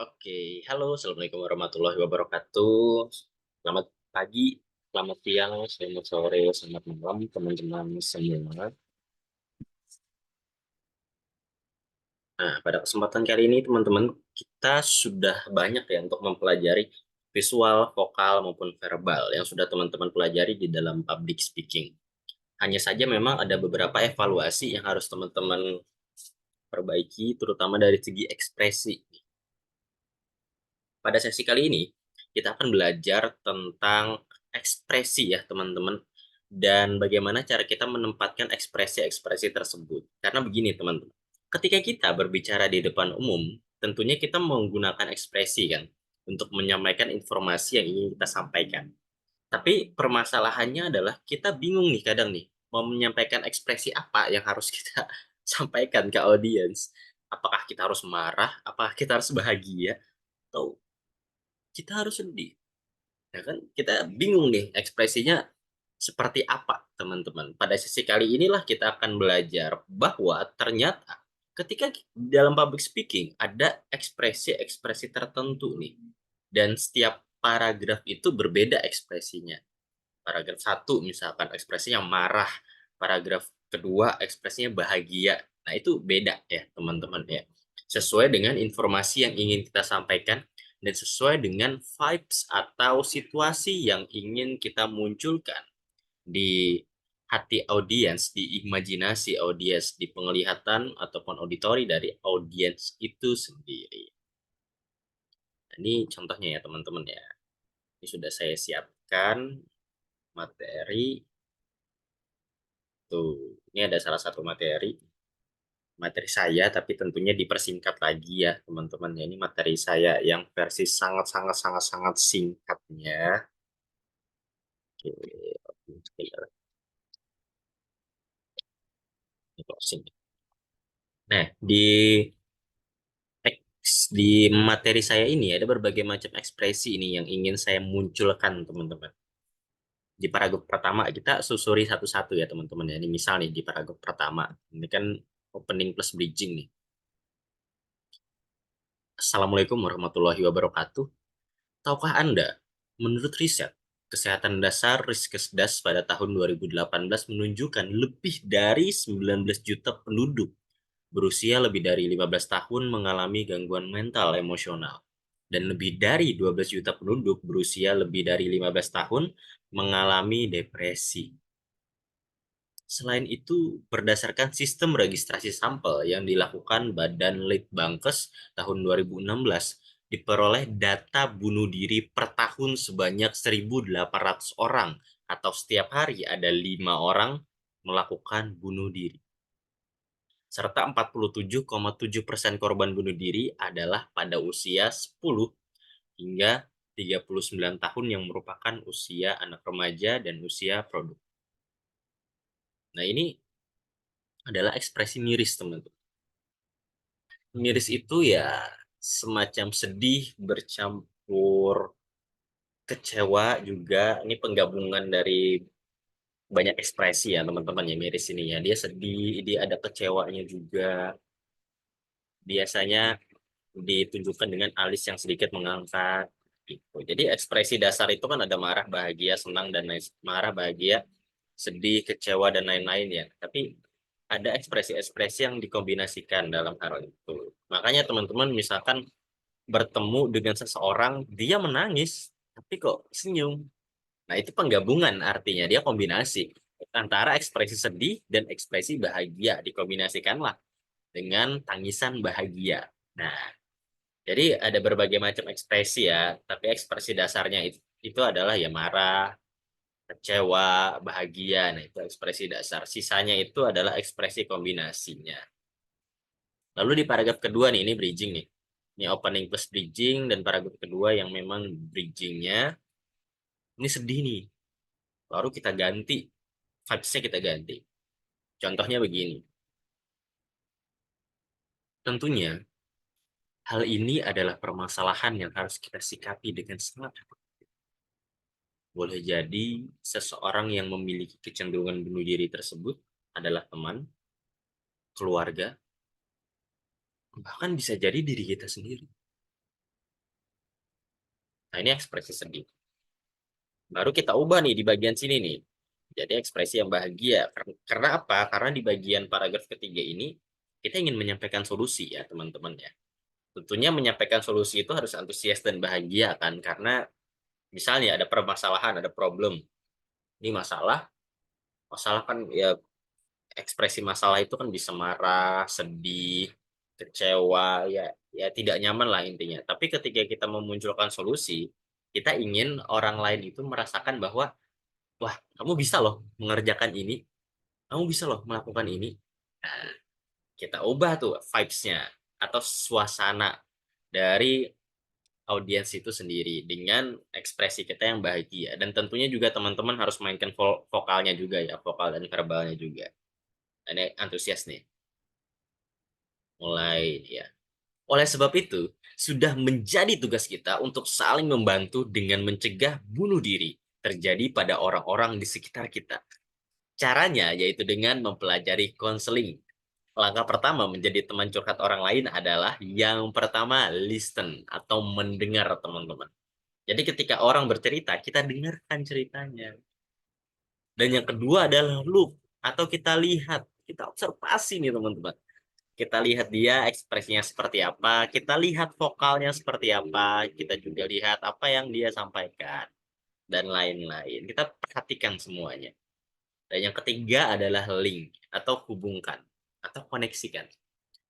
Oke, halo, assalamualaikum warahmatullahi wabarakatuh. Selamat pagi, selamat siang, selamat sore, selamat malam, teman-teman semua. Nah, pada kesempatan kali ini, teman-teman, kita sudah banyak ya untuk mempelajari visual, vokal, maupun verbal yang sudah teman-teman pelajari di dalam public speaking. Hanya saja memang ada beberapa evaluasi yang harus teman-teman perbaiki, terutama dari segi ekspresi. Pada sesi kali ini, kita akan belajar tentang ekspresi ya, teman-teman, dan bagaimana cara kita menempatkan ekspresi-ekspresi tersebut. Karena begini, teman-teman, ketika kita berbicara di depan umum, tentunya kita menggunakan ekspresi kan, untuk menyampaikan informasi yang ingin kita sampaikan. Tapi permasalahannya adalah kita bingung nih kadang nih, mau menyampaikan ekspresi apa yang harus kita sampaikan ke audiens. Apakah kita harus marah? Apakah kita harus bahagia? Atau kita harus sedih? Ya kan, kita bingung nih ekspresinya seperti apa, teman-teman. Pada sesi kali inilah kita akan belajar bahwa ternyata ketika dalam public speaking ada ekspresi-ekspresi tertentu nih. Dan setiap paragraf itu berbeda ekspresinya. Paragraf satu misalkan ekspresinya marah, paragraf kedua ekspresinya bahagia. Nah, itu beda ya, teman-teman ya. Sesuai dengan informasi yang ingin kita sampaikan dan sesuai dengan vibes atau situasi yang ingin kita munculkan di hati audiens, di imajinasi audiens, di penglihatan ataupun auditori dari audiens itu sendiri. Ini contohnya ya, teman-teman ya. Ini sudah saya siapkan materi. Tuh, ini ada salah satu materi saya, tapi tentunya dipersingkat lagi ya, teman-teman. Ya, ini materi saya yang versi sangat sangat sangat sangat singkatnya. Oke, oke, ini closing. Nah, di materi saya ini ada berbagai macam ekspresi ini yang ingin saya munculkan, teman-teman. Di paragraf pertama kita susuri satu-satu ya, teman-teman ya. Ini misal nih di paragraf pertama. Ini kan opening plus bridging nih. Assalamualaikum warahmatullahi wabarakatuh. Tahukah Anda, menurut riset, kesehatan dasar Riskesdas pada tahun 2018 menunjukkan lebih dari 19 juta penduduk berusia lebih dari 15 tahun mengalami gangguan mental emosional. Dan lebih dari 12 juta penduduk berusia lebih dari 15 tahun mengalami depresi. Selain itu, berdasarkan sistem registrasi sampel yang dilakukan Badan Litbangkes tahun 2016, diperoleh data bunuh diri per tahun sebanyak 1.800 orang, atau setiap hari ada 5 orang melakukan bunuh diri. Serta 47,7% korban bunuh diri adalah pada usia 10 hingga 39 tahun yang merupakan usia anak remaja dan usia produktif. Nah, ini adalah ekspresi miris, teman-teman. Miris itu ya semacam sedih bercampur kecewa juga. Ini penggabungan dari banyak ekspresi ya, teman-teman, ya, miris ini ya. Dia sedih, dia ada kecewanya juga. Biasanya ditunjukkan dengan alis yang sedikit mengangkat gitu. Jadi ekspresi dasar itu kan ada marah, bahagia, senang dan lain, marah, bahagia, sedih, kecewa dan lain-lain ya. Tapi ada ekspresi-ekspresi yang dikombinasikan dalam hal itu. Makanya teman-teman misalkan bertemu dengan seseorang, dia menangis, tapi kok senyum. Nah, itu penggabungan artinya, dia kombinasi antara ekspresi sedih dan ekspresi bahagia, dikombinasikanlah dengan tangisan bahagia. Nah, jadi ada berbagai macam ekspresi ya, tapi ekspresi dasarnya itu adalah ya marah, kecewa, bahagia. Nah, itu ekspresi dasar. Sisanya itu adalah ekspresi kombinasinya. Lalu di paragraf kedua nih, ini bridging nih. Ini opening plus bridging dan paragraf kedua yang memang bridgingnya ini sedih nih. Baru kita ganti, vibes-nya kita ganti. Contohnya begini. Tentunya hal ini adalah permasalahan yang harus kita sikapi dengan sangat hati. Boleh jadi seseorang yang memiliki kecenderungan bunuh diri tersebut adalah teman, keluarga, bahkan bisa jadi diri kita sendiri. Nah, ini ekspresi sedih. Baru kita ubah nih di bagian sini nih. Jadi ekspresi yang bahagia. Karena apa? Karena di bagian paragraf ketiga ini, kita ingin menyampaikan solusi ya, teman-teman ya. Tentunya menyampaikan solusi itu harus antusias dan bahagia kan. Karena misalnya ada permasalahan, ada problem. Ini masalah. Masalah kan ya, ekspresi masalah itu kan bisa marah, sedih, kecewa, ya ya tidak nyaman lah intinya. Tapi ketika kita memunculkan solusi, kita ingin orang lain itu merasakan bahwa wah, kamu bisa loh mengerjakan ini, kamu bisa loh melakukan ini. Nah, kita ubah tuh vibes-nya atau suasana dari audiens itu sendiri dengan ekspresi kita yang bahagia. Dan tentunya juga teman-teman harus mainkan vokalnya juga ya, vokal dan verbalnya juga. Ini antusias nih, mulai ya. Oleh sebab itu, sudah menjadi tugas kita untuk saling membantu dengan mencegah bunuh diri terjadi pada orang-orang di sekitar kita. Caranya yaitu dengan mempelajari konseling. Langkah pertama menjadi teman curhat orang lain adalah yang pertama listen atau mendengar teman-teman. Jadi ketika orang bercerita, kita dengarkan ceritanya. Dan yang kedua adalah look atau kita lihat, kita observasi nih teman-teman. Kita lihat dia ekspresinya seperti apa, kita lihat vokalnya seperti apa, kita juga lihat apa yang dia sampaikan dan lain-lain. Kita perhatikan semuanya. Dan yang ketiga adalah link atau hubungkan atau koneksikan.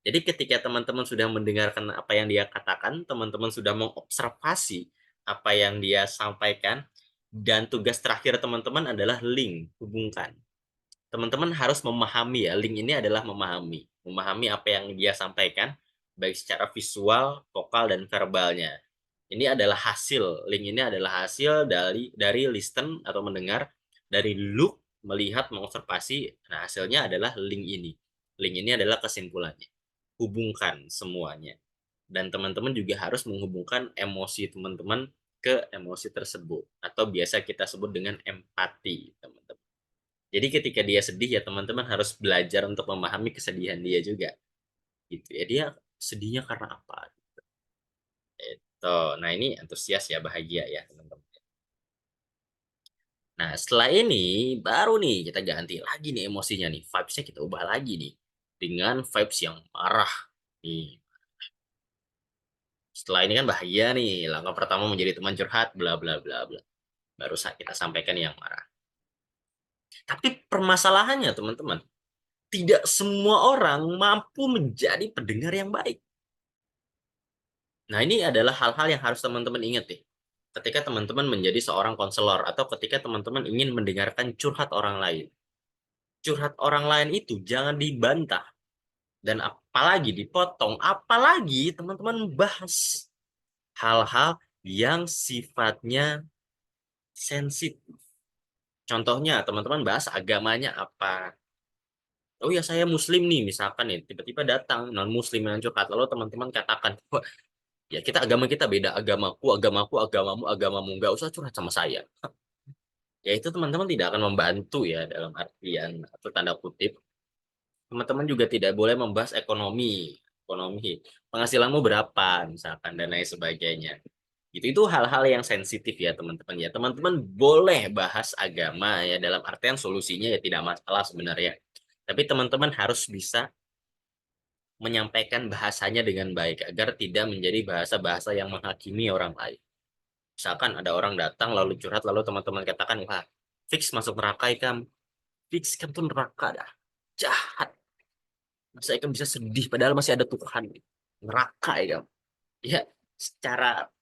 Jadi ketika teman-teman sudah mendengarkan apa yang dia katakan, teman-teman sudah mengobservasi apa yang dia sampaikan, dan tugas terakhir teman-teman adalah link, hubungkan. Teman-teman harus memahami ya, link ini adalah memahami apa yang dia sampaikan, baik secara visual, vokal, dan verbalnya. Ini adalah hasil, link ini adalah hasil dari listen atau mendengar, dari look, melihat, mengobservasi, nah hasilnya adalah link ini. Link ini adalah kesimpulannya. Hubungkan semuanya. Dan teman-teman juga harus menghubungkan emosi teman-teman ke emosi tersebut. Atau biasa kita sebut dengan empati, teman-teman. Jadi ketika dia sedih ya teman-teman harus belajar untuk memahami kesedihan dia juga. Gitu ya, dia sedihnya karena apa? Itu. Nah, ini antusias ya, bahagia ya, teman-teman. Nah, setelah ini baru nih kita ganti lagi nih emosinya nih. Vibes-nya kita ubah lagi nih dengan vibes yang marah nih. Setelah ini kan bahagia nih, langkah pertama menjadi teman curhat, bla bla bla bla. Baru saat kita sampaikan yang marah. Tapi permasalahannya teman-teman, tidak semua orang mampu menjadi pendengar yang baik. Nah, ini adalah hal-hal yang harus teman-teman ingat nih. Ketika teman-teman menjadi seorang konselor atau ketika teman-teman ingin mendengarkan curhat orang lain. Curhat orang lain itu jangan dibantah dan apalagi dipotong, apalagi teman-teman bahas hal-hal yang sifatnya sensitif. Contohnya, teman-teman bahas agamanya apa. Oh ya, saya muslim nih, misalkan nih, tiba-tiba datang non-muslim yang curhat, lalu teman-teman katakan, wah, ya kita agama kita beda, agamaku, agamamu, agamamu, nggak usah curhat sama saya. Ya itu teman-teman tidak akan membantu ya dalam artian atau tanda kutip. Teman-teman juga tidak boleh membahas ekonomi, penghasilanmu berapa, misalkan, dan lain sebagainya. Itu hal-hal yang sensitif ya teman-teman ya. Teman-teman boleh bahas agama ya dalam artian solusinya ya tidak masalah sebenarnya. Tapi teman-teman harus bisa menyampaikan bahasanya dengan baik agar tidak menjadi bahasa-bahasa yang menghakimi orang lain. Misalkan ada orang datang lalu curhat lalu teman-teman katakan, wah, fix masuk neraka ikam, fix kamu tuh neraka dah, jahat, masa ikam bisa sedih padahal masih ada Tuhan, neraka ikam. Ya, secara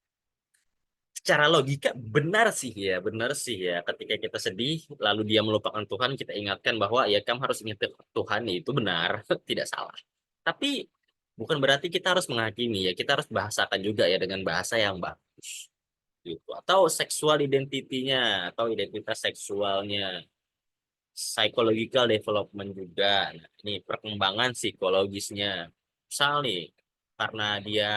secara logika benar sih ya. Ketika kita sedih, lalu dia melupakan Tuhan, kita ingatkan bahwa ya kamu harus ingat Tuhan, itu benar, tidak salah. Tapi bukan berarti kita harus menghakimi ya. Kita harus bahasakan juga ya dengan bahasa yang bagus. Gitu. Atau seksual identitinya atau identitas seksualnya, psychological development juga. Nah, ini perkembangan psikologisnya. Misal nih, karena dia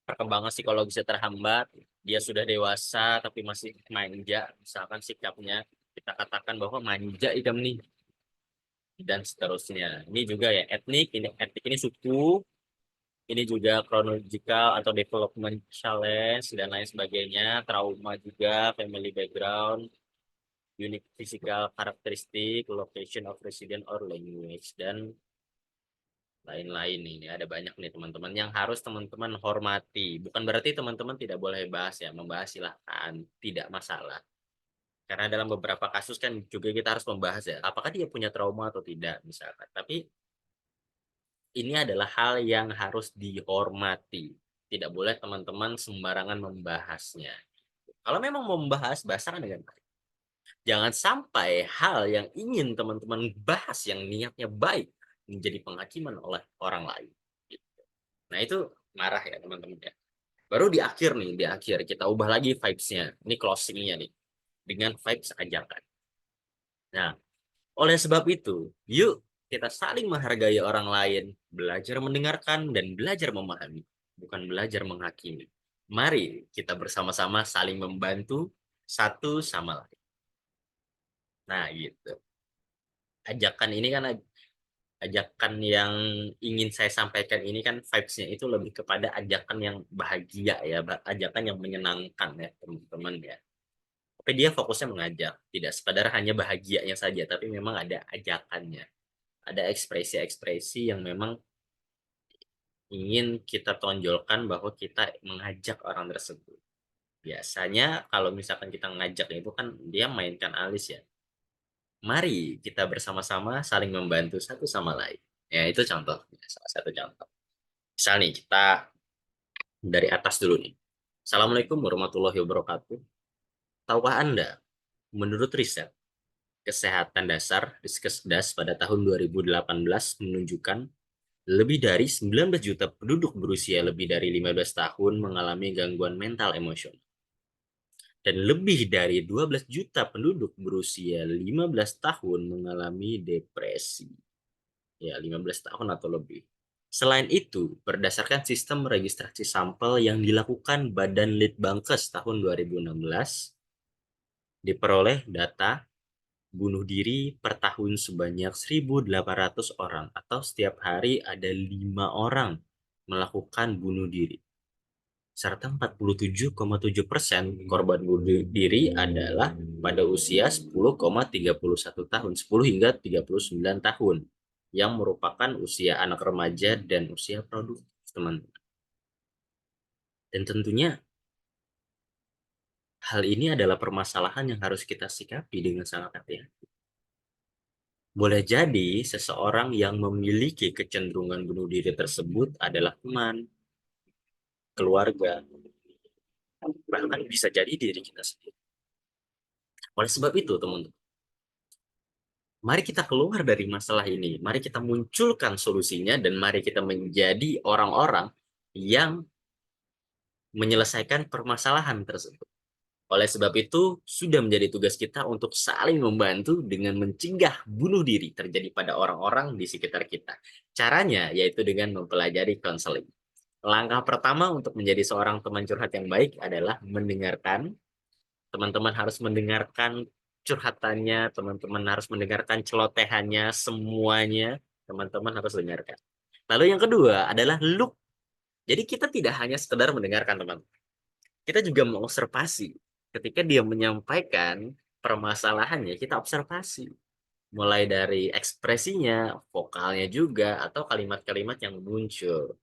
perkembangan psikologisnya terhambat, dia sudah dewasa tapi masih manja, misalkan sikapnya kita katakan bahwa manja idam nih, dan seterusnya. Ini juga ya etnik, ini etnik ini suku, Ini juga chronological atau development challenge dan lain sebagainya, trauma juga, family background, unique physical characteristic, location of resident or language, dan lain-lain. Ini ada banyak nih teman-teman yang harus teman-teman hormati. Bukan berarti teman-teman tidak boleh bahas ya, membahas silahkan, tidak masalah. Karena dalam beberapa kasus kan juga kita harus membahas ya, apakah dia punya trauma atau tidak misalkan. Tapi ini adalah hal yang harus dihormati. Tidak boleh teman-teman sembarangan membahasnya. Kalau memang mau membahas, bahasakan dengan baik. Jangan sampai hal yang ingin teman-teman bahas yang niatnya baik menjadi penghakiman oleh orang lain. Nah itu marah ya teman-teman ya. Baru di akhir nih, di akhir kita ubah lagi vibes-nya. Ini closing-nya nih. Dengan vibes ajakan. Nah, oleh sebab itu, yuk kita saling menghargai orang lain, belajar mendengarkan dan belajar memahami, bukan belajar menghakimi. Mari kita bersama-sama saling membantu satu sama lain. Nah, gitu. Ajakan ini kan ajakan yang ingin saya sampaikan ini kan vibes-nya itu lebih kepada ajakan yang bahagia ya, ajakan yang menyenangkan ya, teman-teman ya. Tapi dia fokusnya mengajak, tidak sekadar hanya bahagianya saja, tapi memang ada ajakannya. Ada ekspresi-ekspresi yang memang ingin kita tonjolkan bahwa kita mengajak orang tersebut. Biasanya kalau misalkan kita ngajak itu kan dia mainkan alis ya. Mari kita bersama-sama saling membantu satu sama lain. Ya itu contoh, salah satu contoh. Misal nih kita dari atas dulu nih. Assalamualaikum warahmatullahi wabarakatuh. Tahukah Anda, menurut riset, kesehatan dasar Riskesdas pada tahun 2018 menunjukkan lebih dari 19 juta penduduk berusia lebih dari 15 tahun mengalami gangguan mental emosional. Dan lebih dari 12 juta penduduk berusia 15 tahun mengalami depresi. Ya, 15 tahun atau lebih. Selain itu, berdasarkan sistem registrasi sampel yang dilakukan Badan Litbangkes tahun 2016, diperoleh data bunuh diri per tahun sebanyak 1.800 orang atau setiap hari ada 5 orang melakukan bunuh diri. Serta 47,7% korban bunuh diri adalah pada usia 10,31 tahun, 10 hingga 39 tahun, yang merupakan usia anak remaja dan usia produktif, teman. Dan tentunya hal ini adalah permasalahan yang harus kita sikapi dengan sangat hati-hati. Boleh jadi seseorang yang memiliki kecenderungan bunuh diri tersebut adalah teman, keluarga, bahkan bisa jadi diri kita sendiri. Oleh sebab itu, teman-teman, mari kita keluar dari masalah ini. Mari kita munculkan solusinya dan mari kita menjadi orang-orang yang menyelesaikan permasalahan tersebut. Oleh sebab itu, sudah menjadi tugas kita untuk saling membantu dengan mencegah bunuh diri terjadi pada orang-orang di sekitar kita. Caranya yaitu dengan mempelajari konseling. Langkah pertama untuk menjadi seorang teman curhat yang baik adalah mendengarkan. Teman-teman harus mendengarkan curhatannya, teman-teman harus mendengarkan celotehannya, semuanya teman-teman harus dengarkan. Lalu yang kedua adalah look. Jadi kita tidak hanya sekedar mendengarkan teman, kita juga mengobservasi. Ketika dia menyampaikan permasalahannya, kita observasi. Mulai dari ekspresinya, vokalnya juga, atau kalimat-kalimat yang muncul.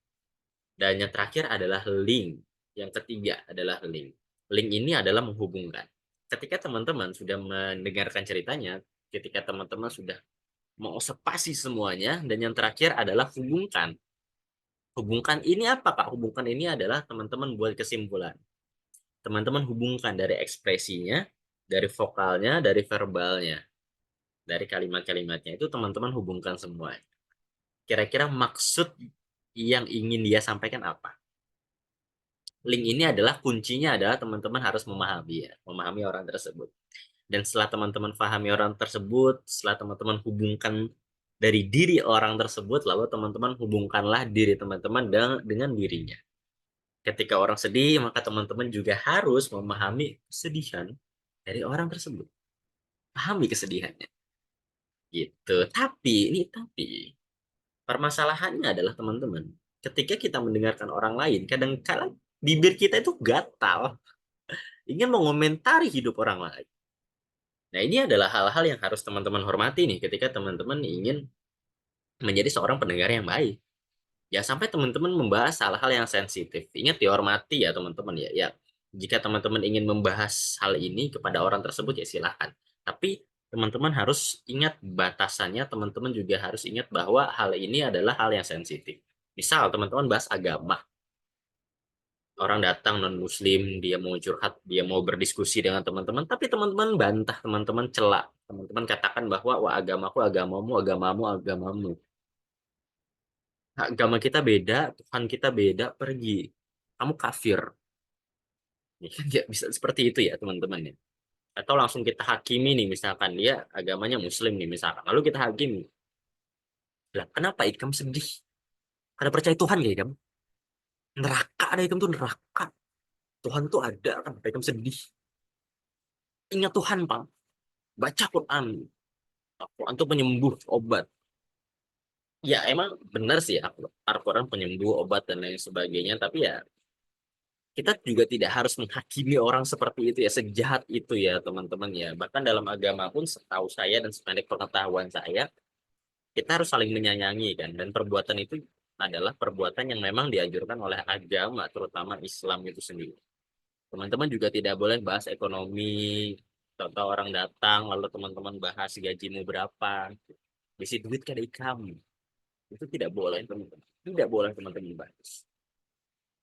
Dan yang terakhir adalah link. Yang ketiga adalah link. Link ini adalah menghubungkan. Ketika teman-teman sudah mendengarkan ceritanya, ketika teman-teman sudah mengobservasi semuanya, dan yang terakhir adalah hubungkan. Hubungkan ini apa, Kak? Hubungkan ini adalah teman-teman buat kesimpulan. Teman-teman hubungkan dari ekspresinya, dari vokalnya, dari verbalnya, dari kalimat-kalimatnya. Itu teman-teman hubungkan semua. Kira-kira maksud yang ingin dia sampaikan apa? Link ini adalah kuncinya adalah teman-teman harus memahami ya, memahami orang tersebut. Dan setelah teman-teman pahami orang tersebut, setelah teman-teman hubungkan dari diri orang tersebut, lalu teman-teman hubungkanlah diri teman-teman dengan dirinya. Ketika orang sedih, maka teman-teman juga harus memahami kesedihan dari orang tersebut. Pahami kesedihannya. Gitu. Tapi permasalahannya adalah teman-teman. ketika kita mendengarkan orang lain, kadang-kadang bibir kita itu gatal, ingin mengomentari hidup orang lain. Nah, ini adalah hal-hal yang harus teman-teman hormati nih ketika teman-teman ingin menjadi seorang pendengar yang baik. Ya sampai teman-teman membahas hal-hal yang sensitif. Ingat dihormati ya teman-teman ya. Ya, jika teman-teman ingin membahas hal ini kepada orang tersebut ya silahkan. Tapi teman-teman harus ingat batasannya, teman-teman juga harus ingat bahwa hal ini adalah hal yang sensitif. Misal teman-teman bahas agama, orang datang non muslim, dia mau curhat, dia mau berdiskusi dengan teman-teman, tapi teman-teman bantah, teman-teman celak, teman-teman katakan bahwa wah agamaku agamamu, agamamu agamamu, agama kita beda, Tuhan kita beda, pergi, kamu kafir. Ya, bisa seperti itu ya teman-teman ya. Atau langsung kita hakimi nih, misalkan dia agamanya muslim nih misalkan, lalu kita hakimi, lah kenapa ikam sedih, karena percaya Tuhan ya ikam, neraka ada ikam tuh neraka, Tuhan tuh ada kan, ikam sedih, ingat Tuhan pak, baca Quran, Al-Quran tuh penyembuh, obat. Ya emang benar sih Al-Quran penyembuh, obat dan lain sebagainya. Tapi ya kita juga tidak harus menghakimi orang seperti itu ya, sejahat itu ya teman-teman ya. Bahkan dalam agama pun setahu saya dan sependek pengetahuan saya, kita harus saling menyayangi kan. Dan perbuatan itu adalah perbuatan yang memang dianjurkan oleh agama, terutama Islam itu sendiri. Teman-teman juga tidak boleh bahas ekonomi, contoh orang datang lalu teman-teman bahas gajimu berapa, isi duit kan kamu, itu tidak boleh teman-teman, tidak boleh teman-teman bahas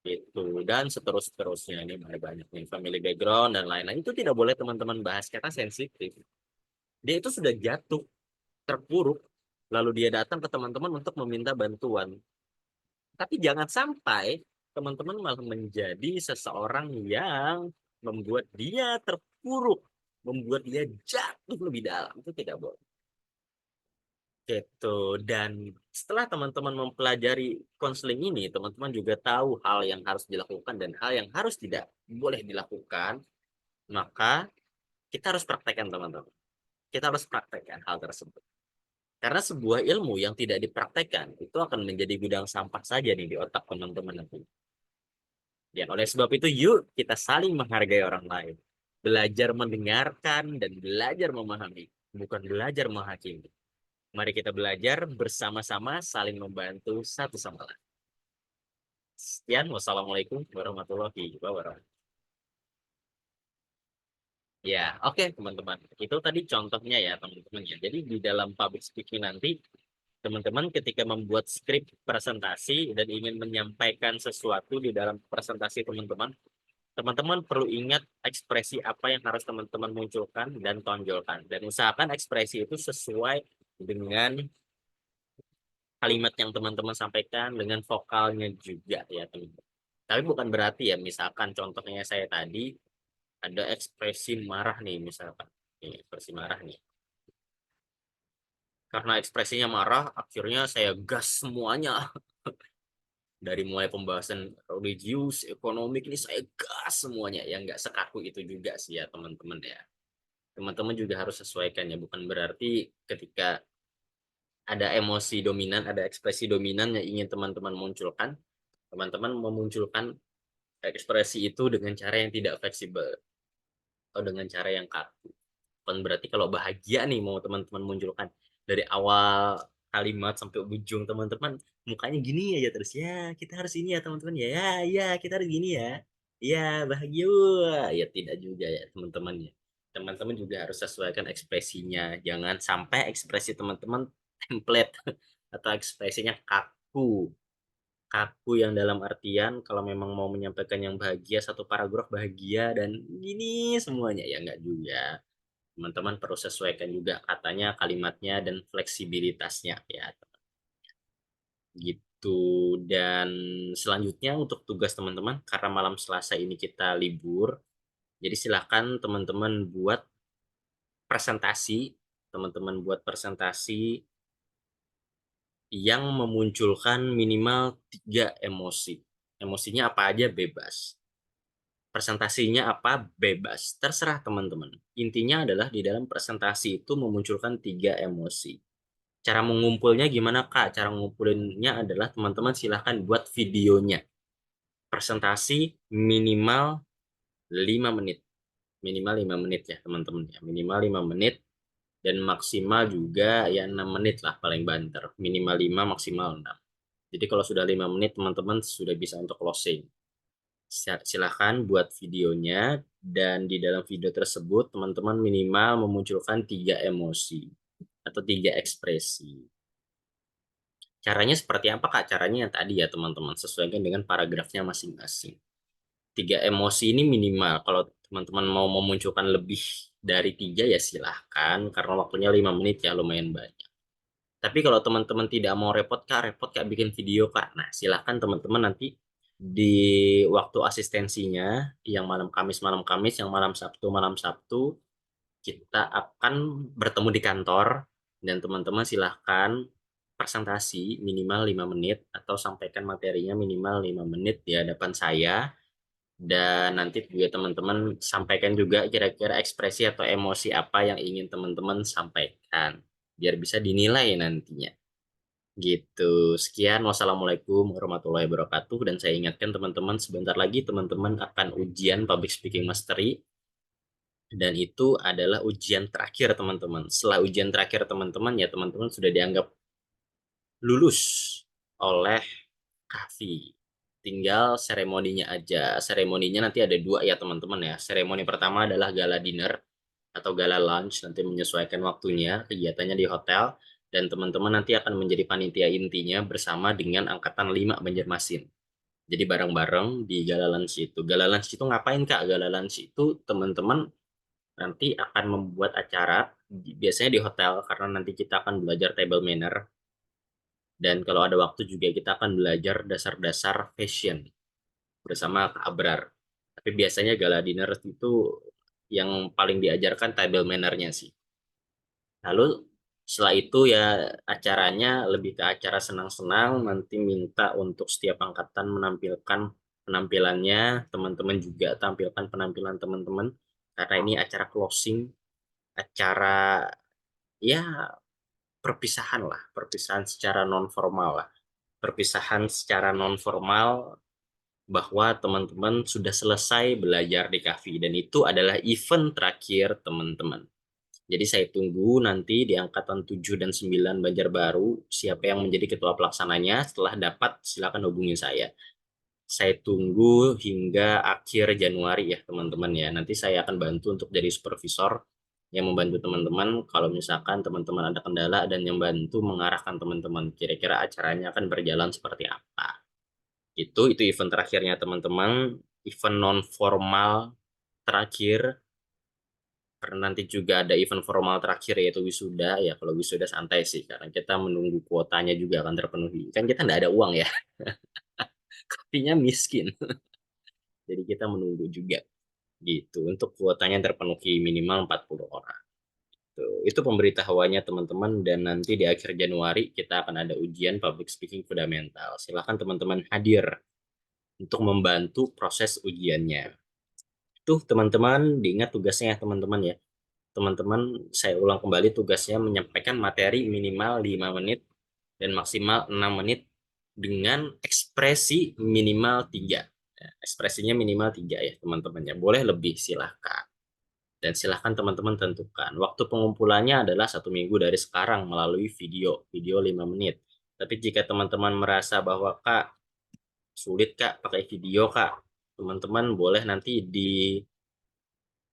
itu. Dan seterusnya ini banyak nih family background dan lain-lain, itu tidak boleh teman-teman bahas karena sensitif. Dia itu sudah jatuh terpuruk, lalu dia datang ke teman-teman untuk meminta bantuan, tapi jangan sampai teman-teman malah menjadi seseorang yang membuat dia terpuruk, membuat dia jatuh lebih dalam, itu tidak boleh. Gitu. Dan setelah teman-teman mempelajari konseling ini, teman-teman juga tahu hal yang harus dilakukan dan hal yang harus tidak boleh dilakukan, maka kita harus praktekkan teman-teman. Kita harus praktekkan hal tersebut. Karena sebuah ilmu yang tidak dipraktekkan, itu akan menjadi gudang sampah saja nih di otak teman-teman nanti. Dan oleh sebab itu, yuk kita saling menghargai orang lain. Belajar mendengarkan dan belajar memahami, bukan belajar menghakimi. Mari kita belajar bersama-sama saling membantu satu sama lain. Sekian, wassalamualaikum warahmatullahi wabarakatuh. Ya, oke teman-teman. Itu tadi contohnya ya teman-teman ya. Jadi di dalam public speaking nanti, teman-teman ketika membuat skrip presentasi dan ingin menyampaikan sesuatu di dalam presentasi teman-teman, teman-teman perlu ingat ekspresi apa yang harus teman-teman munculkan dan tonjolkan. Dan usahakan ekspresi itu sesuai dengan kalimat yang teman-teman sampaikan, dengan vokalnya juga ya teman-teman. Tapi bukan berarti ya, misalkan contohnya saya tadi ada ekspresi marah nih misalkan. Ini ekspresi marah nih. Karena ekspresinya marah, akhirnya saya gas semuanya. Dari mulai pembahasan religius, ekonomi, ini saya gas semuanya. Ya nggak sekaku itu juga sih ya teman-teman ya. Teman-teman juga harus sesuaikan ya. Bukan berarti ketika ada emosi dominan, ada ekspresi dominan yang ingin teman-teman munculkan, teman-teman memunculkan ekspresi itu dengan cara yang tidak fleksibel atau dengan cara yang kaku. Bukan berarti kalau bahagia nih mau teman-teman munculkan dari awal kalimat sampai ujung, teman-teman mukanya gini aja terus ya, kita harus ini ya teman-teman ya, ya ya kita harus gini ya, ya bahagia ya, tidak juga ya teman-teman ya. Teman-teman juga harus sesuaikan ekspresinya, jangan sampai ekspresi teman-teman template atau ekspresinya kaku. Kaku yang dalam artian kalau memang mau menyampaikan yang bahagia, satu paragraf bahagia dan gini semuanya, ya enggak juga. Teman-teman perlu sesuaikan juga katanya, kalimatnya, dan fleksibilitasnya ya gitu. Dan selanjutnya untuk tugas teman-teman, karena malam Selasa ini kita libur, jadi silakan teman-teman buat presentasi, teman-teman buat presentasi yang memunculkan minimal 3 emosi. Emosinya apa aja bebas. Presentasinya apa bebas. Terserah teman-teman. Intinya adalah di dalam presentasi itu memunculkan 3 emosi. Cara mengumpulnya gimana, Kak? Cara ngumpulinnya adalah teman-teman silahkan buat videonya. Presentasi minimal 5 menit. Minimal 5 menit ya, teman-teman ya. Minimal 5 menit dan maksimal juga ya 6 menit lah paling banter. Minimal 5, maksimal 6. Jadi kalau sudah 5 menit, teman-teman sudah bisa untuk closing. Silahkan buat videonya, dan di dalam video tersebut teman-teman minimal memunculkan 3 emosi atau 3 ekspresi. Caranya seperti apa, Kak? Caranya yang tadi ya, teman-teman, sesuaikan dengan paragrafnya masing-masing. 3 emosi ini minimal. Kalau teman-teman mau memunculkan lebih dari 3 ya silahkan, karena waktunya 5 menit ya, lumayan banyak. Tapi kalau teman-teman tidak mau repot Kak bikin video Kak. Nah, silahkan teman-teman nanti di waktu asistensinya, yang malam Kamis, yang malam Sabtu, kita akan bertemu di kantor, dan teman-teman silahkan presentasi minimal 5 menit atau sampaikan materinya minimal 5 menit di hadapan saya, dan nanti juga teman-teman sampaikan juga kira-kira ekspresi atau emosi apa yang ingin teman-teman sampaikan biar bisa dinilai nantinya. Gitu. Sekian, wassalamualaikum warahmatullahi wabarakatuh. Dan saya ingatkan teman-teman, sebentar lagi teman-teman akan ujian Public Speaking Mastery. Dan itu adalah ujian terakhir teman-teman. Setelah ujian terakhir teman-teman, ya teman-teman sudah dianggap lulus oleh Kavi. Tinggal seremoninya aja. Seremoninya nanti ada 2 ya teman-teman ya. Seremoni pertama adalah gala dinner atau gala lunch, nanti menyesuaikan waktunya, kegiatannya di hotel, dan teman-teman nanti akan menjadi panitia intinya bersama dengan Angkatan 5 Banjarmasin. Jadi bareng-bareng di gala lunch itu. Gala lunch itu ngapain, Kak? Gala lunch itu teman-teman nanti akan membuat acara, biasanya di hotel, karena nanti kita akan belajar table manner, dan kalau ada waktu juga kita akan belajar dasar-dasar fashion bersama Kak Abrar. Tapi biasanya gala dinner itu yang paling diajarkan table manner-nya sih. Lalu setelah itu ya acaranya lebih ke acara senang-senang, nanti minta untuk setiap angkatan menampilkan penampilannya, teman-teman juga tampilkan penampilan teman-teman, karena ini acara closing, acara ya perpisahan lah, perpisahan secara non formal lah, perpisahan secara non formal, bahwa teman-teman sudah selesai belajar di Kavi, dan itu adalah event terakhir teman-teman. Jadi saya tunggu nanti di angkatan 7 dan 9 Banjarbaru, siapa yang menjadi ketua pelaksananya. Setelah dapat, silakan hubungi saya. Saya tunggu hingga akhir Januari ya teman-teman ya. Nanti saya akan bantu untuk jadi supervisor yang membantu teman-teman kalau misalkan teman-teman ada kendala, dan yang bantu mengarahkan teman-teman kira-kira acaranya akan berjalan seperti apa. Itu event terakhirnya teman-teman, event non formal terakhir, karena nanti juga ada event formal terakhir yaitu wisuda. Ya kalau wisuda santai sih, karena kita menunggu kuotanya juga akan terpenuhi, kan kita nggak ada uang ya. Artinya miskin. Jadi kita menunggu juga gitu untuk kuotanya terpenuhi minimal 40 orang. Itu pemberitahuannya teman-teman, dan nanti di akhir Januari kita akan ada ujian public speaking fundamental. Silakan teman-teman hadir untuk membantu proses ujiannya. Tuh teman-teman, diingat tugasnya ya teman-teman ya. Teman-teman, saya ulang kembali tugasnya: menyampaikan materi minimal 5 menit dan maksimal 6 menit dengan ekspresi minimal 3. Ekspresinya minimal 3 ya teman-teman ya. Boleh lebih silahkan. Dan silahkan teman-teman tentukan. Waktu pengumpulannya adalah 1 minggu dari sekarang melalui video 5 menit. Tapi jika teman-teman merasa bahwa Kak, sulit Kak pakai video Kak, teman-teman boleh nanti di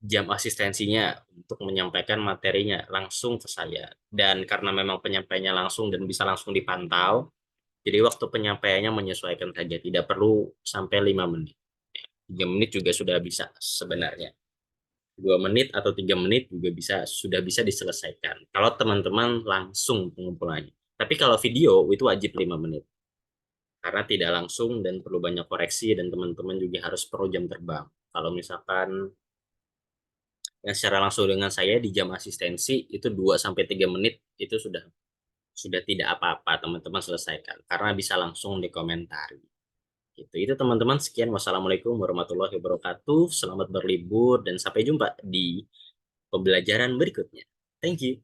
jam asistensinya untuk menyampaikan materinya langsung ke saya. Dan karena memang penyampaiannya langsung dan bisa langsung dipantau, jadi waktu penyampaiannya menyesuaikan saja, tidak perlu sampai 5 menit. 3 menit juga sudah bisa sebenarnya. 2 menit atau 3 menit juga sudah bisa diselesaikan kalau teman-teman langsung pengumpulannya. Tapi kalau video itu wajib 5 menit. Karena tidak langsung dan perlu banyak koreksi, dan teman-teman juga harus pro jam terbang. Kalau misalkan yang secara langsung dengan saya di jam asistensi itu 2 sampai 3 menit itu sudah tidak apa-apa, teman-teman selesaikan karena bisa langsung dikomentari. Itu teman-teman, sekian, wassalamualaikum warahmatullahi wabarakatuh. Selamat berlibur dan sampai jumpa di pembelajaran berikutnya. Thank you.